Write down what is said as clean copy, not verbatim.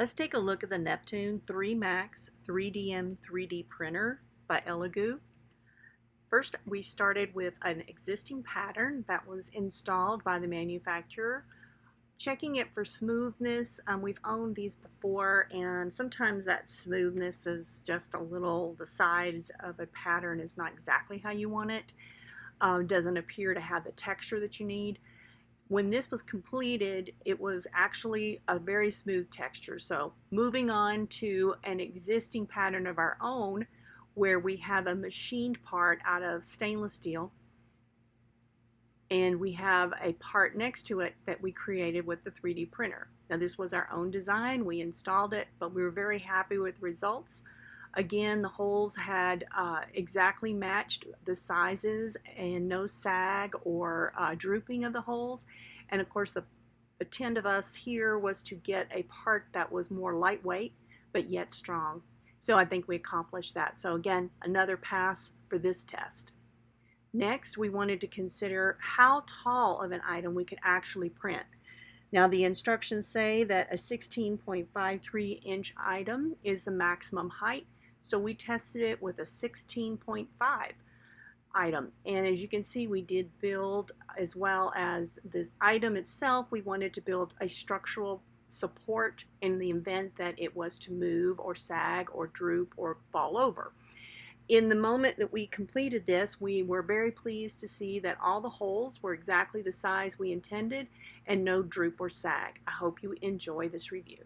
Let's take a look at the Neptune 3 Max 3DM 3D printer by ELEGOO. First, we started with an existing pattern that was installed by the manufacturer, checking it for smoothness. We've owned these before, and sometimes that smoothness is just a little, the size of a pattern is not exactly how you want it. Doesn't appear to have the texture that you need. When this was completed, it was actually a very smooth texture. So moving on to an existing pattern of our own, where we have a machined part out of stainless steel, and we have a part next to it that we created with the 3D printer. Now this was our own design, we installed it, but we were very happy with the results. Again, the holes had exactly matched the sizes and no sag or drooping of the holes. And of course, the intent of us here was to get a part that was more lightweight, but yet strong. So I think we accomplished that. So again, another pass for this test. Next, we wanted to consider how tall of an item we could actually print. Now the instructions say that a 16.53 inch item is the maximum height. So we tested it with a 16.5 item. And as you can see, we did build, as well as the item itself, we wanted to build a structural support in the event that it was to move or sag or droop or fall over. In the moment that we completed this, we were very pleased to see that all the holes were exactly the size we intended and no droop or sag. I hope you enjoy this review.